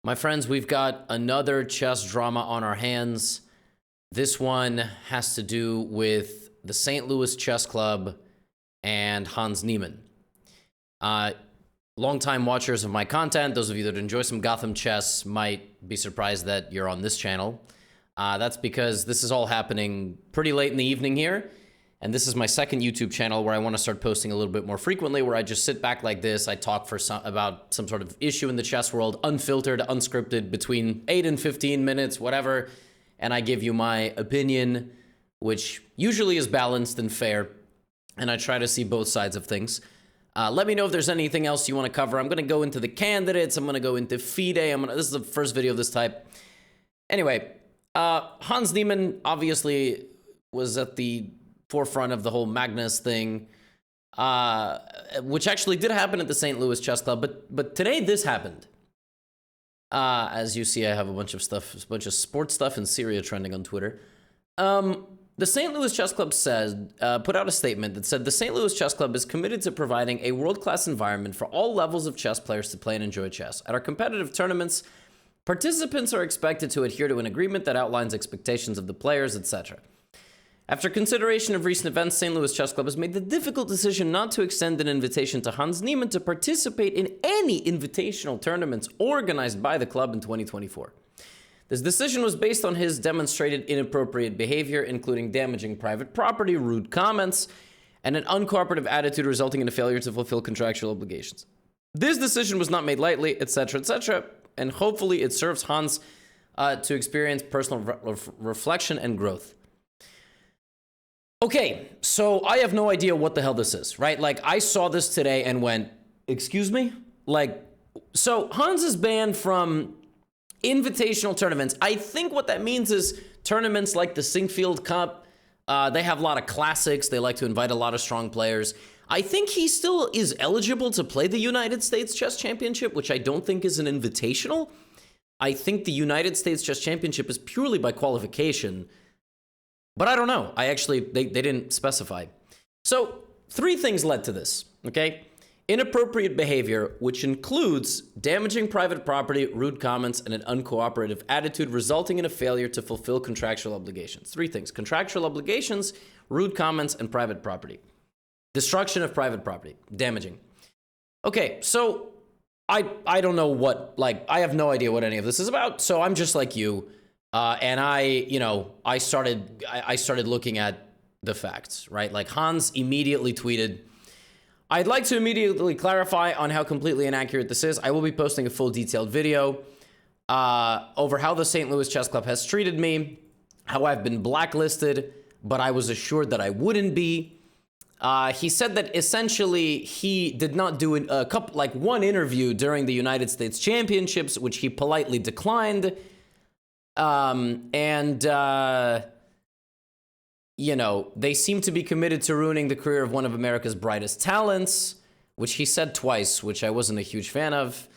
My friends, we've got another chess drama on our hands. This one has to do with the St. Louis Chess Club and Hans Niemann. Longtime watchers of my content, those of you that enjoy some Gotham chess, might be surprised that you're on this channel. That's because this is all happening pretty late in the evening here. And this is my second YouTube channel where I want to start posting a little bit more frequently, where I just sit back like this. I talk about some sort of issue in the chess world, unfiltered, unscripted, between 8 and 15 minutes, whatever. And I give you my opinion, which usually is balanced and fair. And I try to see both sides of things. Let me know if there's anything else you want to cover. I'm going to go into the candidates. I'm going to go into FIDE. This is the first video of this type. Anyway, Hans Niemann obviously was at the forefront of the whole Magnus thing, which actually did happen at the St. Louis Chess Club. But today this happened. As you see, I have a bunch of stuff, a bunch of sports stuff in Syria trending on Twitter. The St. Louis Chess Club put out a statement that said the St. Louis Chess Club is committed to providing a world-class environment for all levels of chess players to play and enjoy chess. At our competitive tournaments, participants are expected to adhere to an agreement that outlines expectations of the players, etc. After consideration of recent events, St. Louis Chess Club has made the difficult decision not to extend an invitation to Hans Niemann to participate in any invitational tournaments organized by the club in 2024. This decision was based on his demonstrated inappropriate behavior, including damaging private property, rude comments, and an uncooperative attitude resulting in a failure to fulfill contractual obligations. This decision was not made lightly, etc., and hopefully it serves Hans to experience personal reflection and growth. Okay, so I have no idea what the hell this is, right? Like, I saw this today and went, excuse me? Like, so Hans is banned from invitational tournaments. I think what that means is tournaments like the Sinkfield Cup. They have a lot of classics. They like to invite a lot of strong players. I think he still is eligible to play the United States Chess Championship, which I don't think is an invitational. I think the United States Chess Championship is purely by qualification. But I don't know. They didn't specify. So 3 things led to this, okay? Inappropriate behavior, which includes damaging private property, rude comments, and an uncooperative attitude resulting in a failure to fulfill contractual obligations. 3 things: contractual obligations, rude comments, and private property. Destruction of private property, damaging. Okay, so I don't know what, I have no idea what any of this is about, so I'm just like you. And I started looking at the facts, right? Like, Hans immediately tweeted, "I'd like to immediately clarify on how completely inaccurate this is. I will be posting a full detailed video over how the St. Louis Chess Club has treated me, how I've been blacklisted, but I was assured that I wouldn't be." He said that essentially he did not do one interview during the United States Championships, which he politely declined. They seem to be committed to ruining the career of one of America's brightest talents, which he said twice, which I wasn't a huge fan of.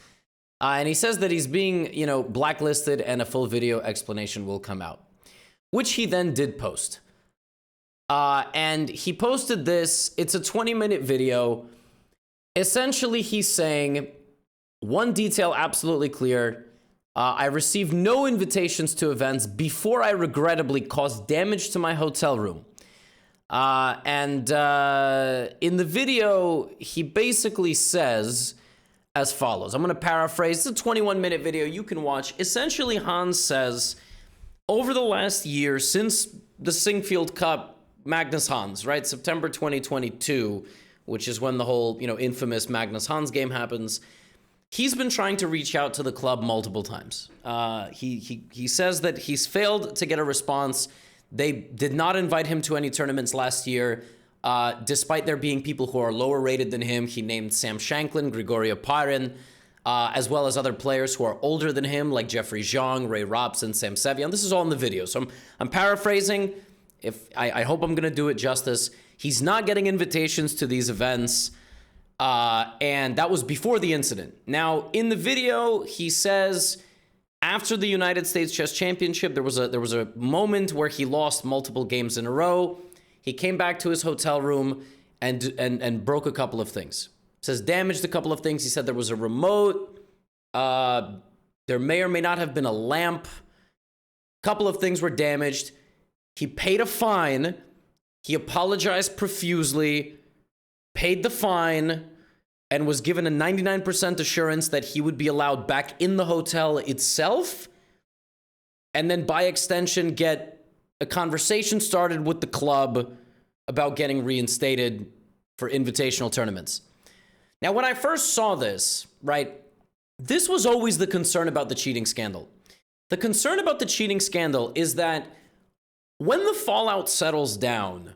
And he says that he's being, blacklisted, and a full video explanation will come out, which he then did post. And he posted this. It's a 20-minute video. Essentially, he's saying, one detail absolutely clear: I received no invitations to events before I regrettably caused damage to my hotel room. In the video, he basically says as follows. I'm going to paraphrase. It's a 21-minute video you can watch. Essentially, Hans says, over the last year, since the Sinkfield Cup, Magnus Hans, right? September 2022, which is when the whole, infamous Magnus Hans game happens. He's been trying to reach out to the club multiple times. He says that he's failed to get a response. They did not invite him to any tournaments last year, despite there being people who are lower rated than him. He named Sam Shanklin, Grigorio Pyrin, as well as other players who are older than him, like Jeffrey Zhang, Ray Robson, Sam Sevian. This is all in the video, so I'm paraphrasing. I hope I'm going to do it justice. He's not getting invitations to these events. And that was before the incident. Now, in the video, he says after the United States Chess Championship, there was a moment where he lost multiple games in a row. He came back to his hotel room and broke a couple of things. Says damaged a couple of things. He said there was a remote There may or may not have been a lamp. A couple of things were damaged. He paid a fine. He apologized profusely, paid the fine, and was given a 99% assurance that he would be allowed back in the hotel itself, and then by extension get a conversation started with the club about getting reinstated for invitational tournaments. Now, when I first saw this, right, this was always the concern about the cheating scandal. The concern about the cheating scandal is that when the fallout settles down,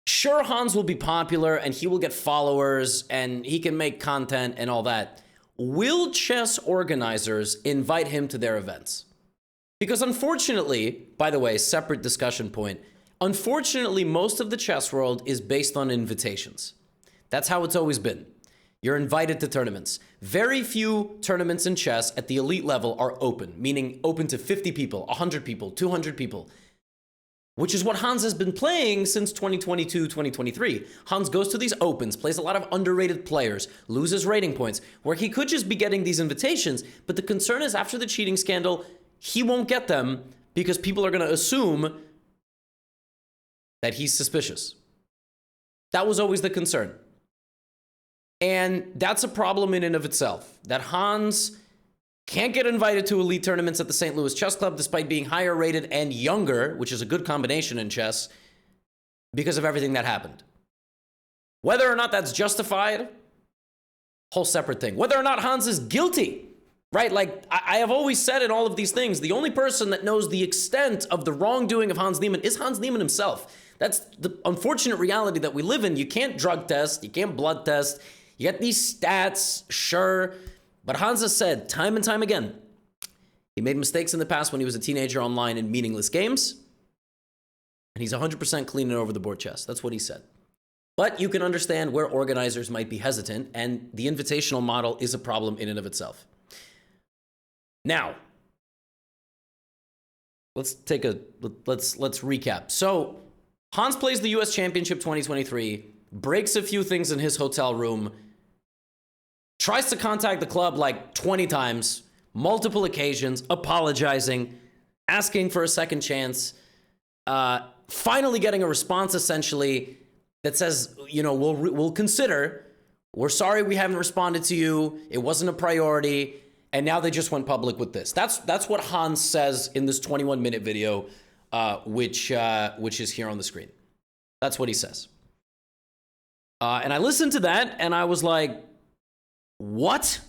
sure, Hans will be popular and he will get followers and he can make content and all that. Will chess organizers invite him to their events? Because unfortunately, by the way, separate discussion point, unfortunately, most of the chess world is based on invitations. That's how it's always been. You're invited to tournaments. Very few tournaments in chess at the elite level are open, meaning open to 50 people, 100 people, 200 people, which is what Hans has been playing since 2022, 2023. Hans goes to these opens, plays a lot of underrated players, loses rating points, where he could just be getting these invitations, but the concern is after the cheating scandal, he won't get them because people are going to assume that he's suspicious. That was always the concern. And that's a problem in and of itself, that Hans can't get invited to elite tournaments at the St. Louis Chess Club despite being higher rated and younger, which is a good combination in chess, because of everything that happened. Whether or not that's justified, whole separate thing. Whether or not Hans is guilty, right? Like I have always said in all of these things, the only person that knows the extent of the wrongdoing of Hans Niemann is Hans Niemann himself. That's the unfortunate reality that we live in. You can't drug test, you can't blood test, you get these stats, sure, but Hans has said time and time again, he made mistakes in the past when he was a teenager online in meaningless games, and he's 100% clean and over the board chess. That's what he said. But you can understand where organizers might be hesitant, and the invitational model is a problem in and of itself. Now, let's recap. So, Hans plays the US Championship 2023, breaks a few things in his hotel room, tries to contact the club like 20 times, multiple occasions, apologizing, asking for a second chance, finally getting a response essentially that says, you know, we'll consider, we're sorry we haven't responded to you, it wasn't a priority, and now they just went public with this. That's what Hans says in this 21-minute video, which is here on the screen. That's what he says. And I listened to that and I was like, what?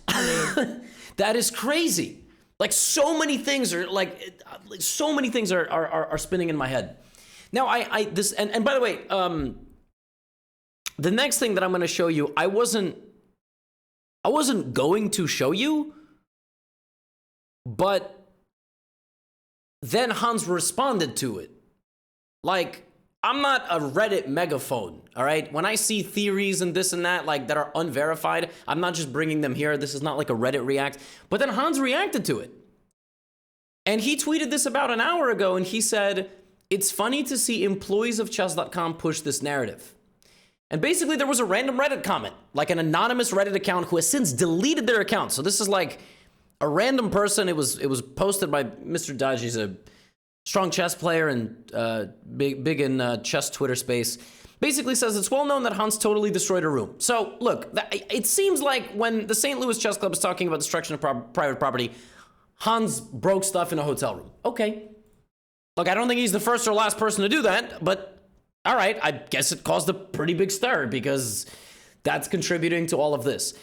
That is crazy. Like so many things are spinning in my head. Now and by the way, the next thing that I'm going to show you, I wasn't going to show you, but then Hans responded to it. Like, I'm not a Reddit megaphone, all right? When I see theories and this and that, like, that are unverified, I'm not just bringing them here. This is not like a Reddit react. But then Hans reacted to it. And he tweeted this about an hour ago, and he said, "It's funny to see employees of chess.com push this narrative." And basically, there was a random Reddit comment, like an anonymous Reddit account who has since deleted their account. So this is like a random person. It was posted by Mr. Dodge. He's a strong chess player and big in chess Twitter space. Basically says it's well known that Hans totally destroyed a room. So look, it seems like when the St. Louis Chess Club is talking about destruction of private property, Hans broke stuff in a hotel room. Okay. Look, I don't think he's the first or last person to do that, but all right, I guess it caused a pretty big stir because that's contributing to all of this.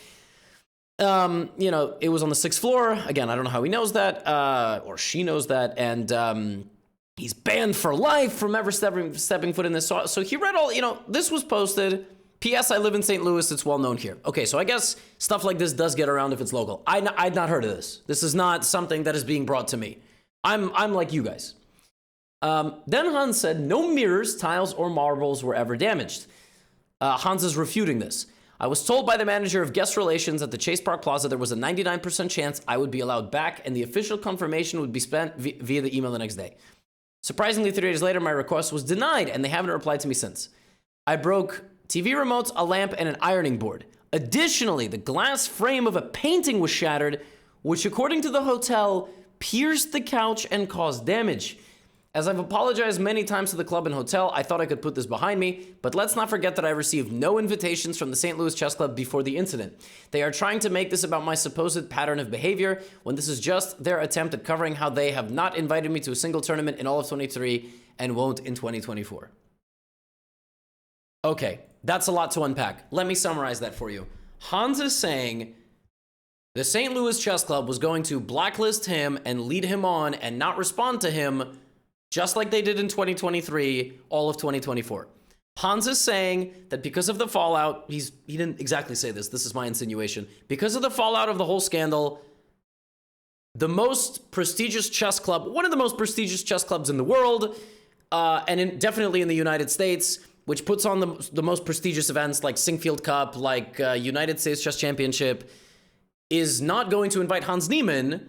You know, it was on the 6th floor. Again, I don't know how he knows that, or she knows that, and he's banned for life from ever stepping foot in this. So he read all, you know, this was posted. P.S. I live in St. Louis. It's well known here. Okay, so I guess stuff like this does get around if it's local. I'd not heard of this. This is not something that is being brought to me. I'm like you guys. Then Hans said no mirrors, tiles, or marbles were ever damaged. Hans is refuting this. I was told by the manager of guest relations at the Chase Park Plaza there was a 99% chance I would be allowed back and the official confirmation would be spent via the email the next day. Surprisingly, 3 days later, my request was denied and they haven't replied to me since. I broke TV remotes, a lamp, and an ironing board. Additionally, the glass frame of a painting was shattered, which according to the hotel, pierced the couch and caused damage. As I've apologized many times to the club and hotel, I thought I could put this behind me, but let's not forget that I received no invitations from the St. Louis Chess Club before the incident. They are trying to make this about my supposed pattern of behavior, when this is just their attempt at covering how they have not invited me to a single tournament in all of 23 and won't in 2024. Okay, that's a lot to unpack. Let me summarize that for you. Hans is saying the St. Louis Chess Club was going to blacklist him and lead him on and not respond to him just like they did in 2023, all of 2024. Hans is saying that because of the fallout, he didn't exactly say this, this is my insinuation. Because of the fallout of the whole scandal, the most prestigious chess club, one of the most prestigious chess clubs in the world, definitely in the United States, which puts on the most prestigious events like Singfield Cup, like United States Chess Championship, is not going to invite Hans Niemann,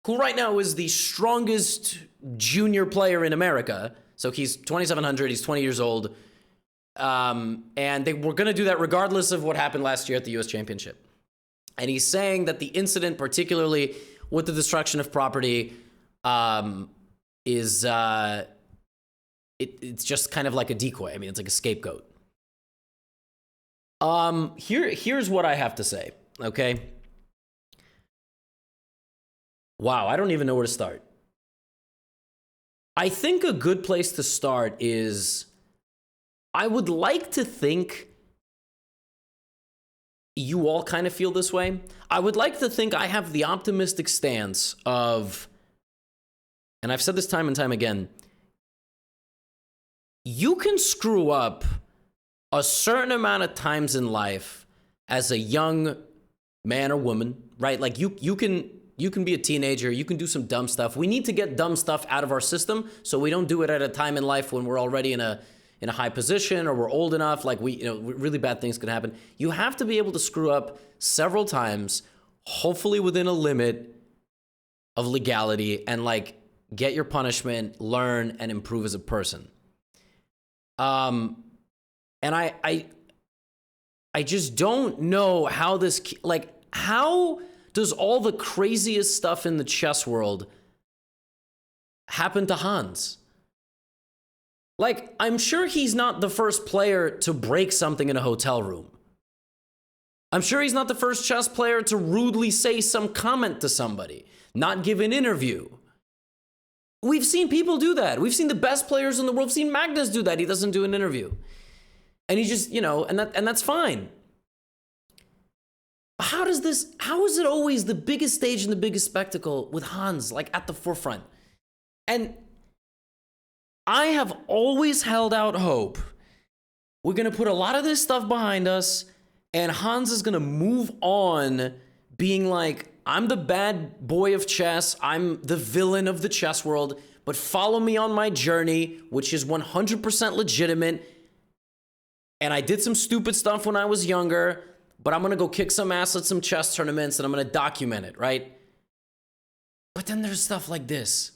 who right now is the strongest junior player in America. So he's 2,700, he's 20 years old. And they were going to do that regardless of what happened last year at the US Championship. And he's saying that the incident, particularly with the destruction of property, is it's just kind of like a decoy. I mean, it's like a scapegoat. Here's what I have to say, okay? Wow, I don't even know where to start. I think a good place to start is, I would like to think you all kind of feel this way. I would like to think I have the optimistic stance of, and I've said this time and time again, you can screw up a certain amount of times in life as a young man or woman, right? Like you can be a teenager, you can do some dumb stuff. We need to get dumb stuff out of our system so we don't do it at a time in life when we're already in a high position or we're old enough, like really bad things can happen. You have to be able to screw up several times, hopefully within a limit of legality, and like get your punishment, learn, and improve as a person. And I just don't know how this, like, how does all the craziest stuff in the chess world happen to Hans? Like, I'm sure he's not the first player to break something in a hotel room. I'm sure he's not the first chess player to rudely say some comment to somebody, not give an interview. We've seen people do that. We've seen the best players in the world. We've seen Magnus do that. He doesn't do an interview. And he just, and that's fine. How is it always the biggest stage and the biggest spectacle with Hans, like, at the forefront? And I have always held out hope. We're going to put a lot of this stuff behind us, and Hans is going to move on being like, I'm the bad boy of chess, I'm the villain of the chess world, but follow me on my journey, which is 100% legitimate. And I did some stupid stuff when I was younger, but I'm going to go kick some ass at some chess tournaments, and I'm going to document it, right? But then there's stuff like this,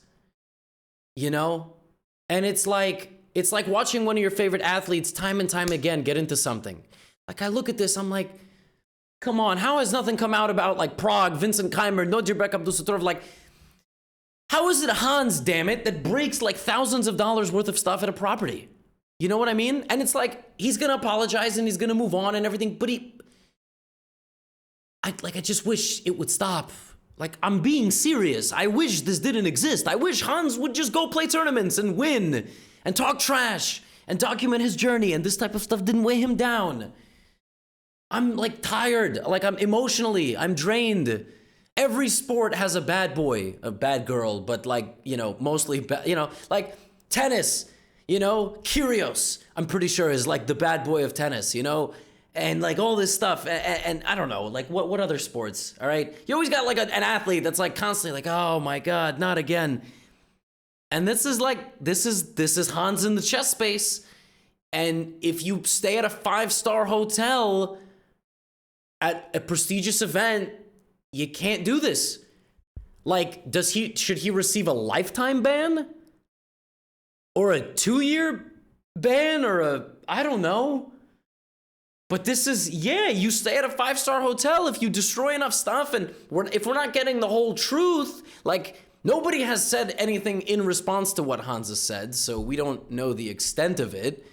And it's like watching one of your favorite athletes time and time again get into something. Like, I look at this, I'm like, come on, how has nothing come out about, like, Prague, Vincent Keimer, Nodjibek Abdusattorov? Like, how is it Hans, damn it, that breaks, like, thousands of dollars worth of stuff at a property? You know what I mean? And it's like, he's going to apologize and he's going to move on and everything, but I just wish it would stop. Like, I'm being serious. I wish this didn't exist. I wish Hans would just go play tournaments and win and talk trash and document his journey, and this type of stuff didn't weigh him down. I'm, like, tired. Like, I'm drained. Every sport has a bad boy, a bad girl, but, like, mostly, like tennis, Kyrgios, I'm pretty sure, is, like, the bad boy of tennis, and, like, all this stuff, and I don't know, like, what other sports, all right? You always got, like, an athlete that's, like, constantly like, oh my God, not again. And this is Hans in the chess space. And if you stay at a 5-star hotel at a prestigious event, you can't do this. Like, should he receive a lifetime ban? Or a 2-year ban? Or I don't know. But this is, yeah, you stay at a 5-star hotel if you destroy enough stuff, and if we're not getting the whole truth, like, nobody has said anything in response to what Hans has said, so we don't know the extent of it.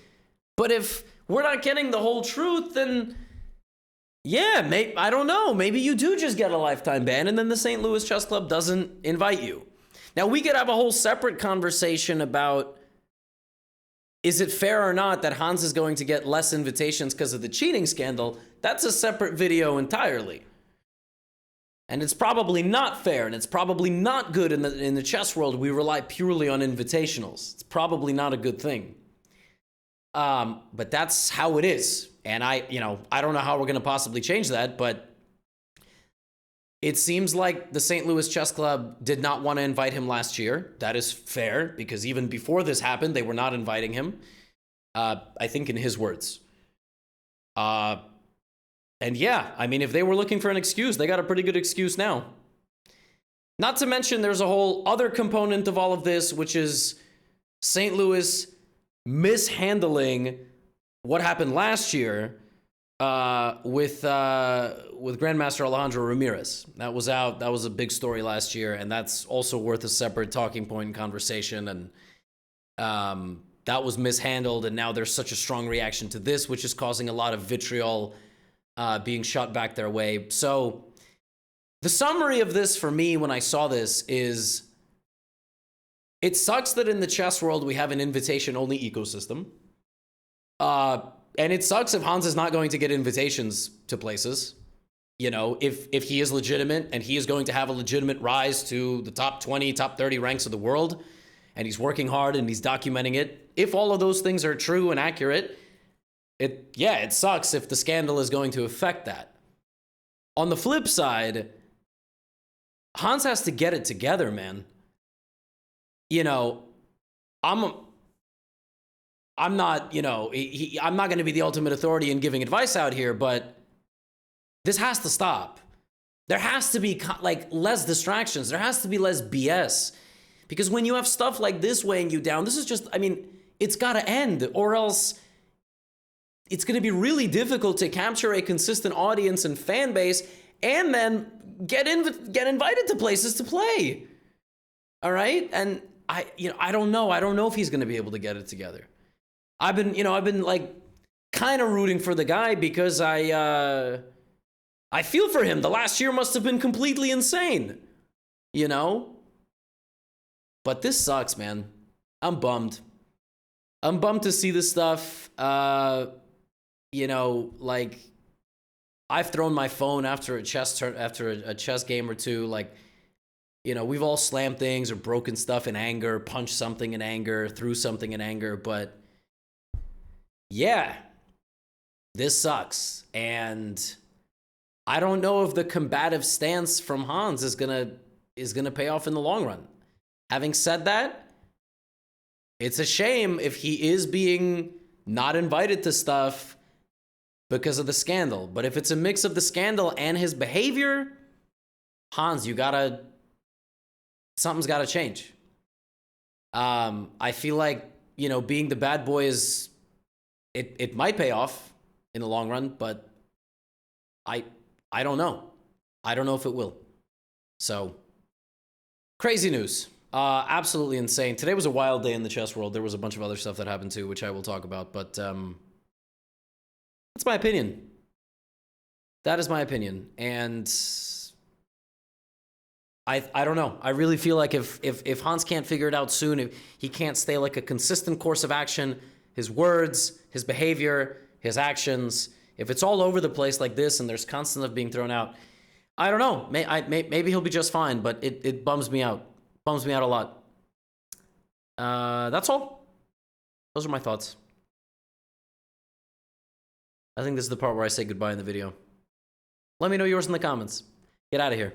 But if we're not getting the whole truth, then yeah, I don't know. Maybe you do just get a lifetime ban, and then the St. Louis Chess Club doesn't invite you. Now, we could have a whole separate conversation about, is it fair or not that Hans is going to get less invitations because of the cheating scandal? That's a separate video entirely. And it's probably not fair, and it's probably not good in the chess world. We rely purely on invitationals. It's probably not a good thing. But that's how it is. And I don't know how we're going to possibly change that, but it seems like the St. Louis Chess Club did not want to invite him last year. That is fair, because even before this happened, they were not inviting him. I think in his words. And yeah, I mean, if they were looking for an excuse, they got a pretty good excuse now. Not to mention, there's a whole other component of all of this, which is St. Louis mishandling what happened last year with Grandmaster Alejandro Ramirez. That was out. That was a big story last year, and that's also worth a separate talking point and conversation. And that was mishandled, and now there's such a strong reaction to this, which is causing a lot of vitriol being shot back their way. So the summary of this for me when I saw this is, it sucks that in the chess world we have an invitation-only ecosystem. And it sucks if Hans is not going to get invitations to places. You know, if he is legitimate and he is going to have a legitimate rise to the top 20, top 30 ranks of the world, and he's working hard and he's documenting it, if all of those things are true and accurate, it sucks if the scandal is going to affect that. On the flip side, Hans has to get it together, man. You know, I'm not, I'm not going to be the ultimate authority in giving advice out here, but this has to stop. There has to be less distractions. There has to be less BS. Because when you have stuff like this weighing you down, this is just, I mean, it's got to end, or else it's going to be really difficult to capture a consistent audience and fan base and then get invited to places to play. All right? And I don't know. I don't know if he's going to be able to get it together. I've been like kind of rooting for the guy because I feel for him. The last year must have been completely insane, you know? But this sucks, man. I'm bummed. I'm bummed to see this stuff. I've thrown my phone after a chess game or two. We've all slammed things or broken stuff in anger, punched something in anger, threw something in anger, but yeah, this sucks. And I don't know if the combative stance from Hans is gonna pay off in the long run. Having said that, it's a shame if he is being not invited to stuff because of the scandal. But if it's a mix of the scandal and his behavior, Hans, something's gotta change. I feel like, being the bad boy it might pay off in the long run, but I don't know. I don't know if it will. So, crazy news. Absolutely insane. Today was a wild day in the chess world. There was a bunch of other stuff that happened too, which I will talk about, but that's my opinion. That is my opinion. And I don't know. I really feel like if Hans can't figure it out soon, if he can't stay like a consistent course of action, his words, his behavior, his actions, if it's all over the place like this and there's constant stuff being thrown out, I don't know. Maybe he'll be just fine, but it bums me out. Bums me out a lot. That's all. Those are my thoughts. I think this is the part where I say goodbye in the video. Let me know yours in the comments. Get out of here.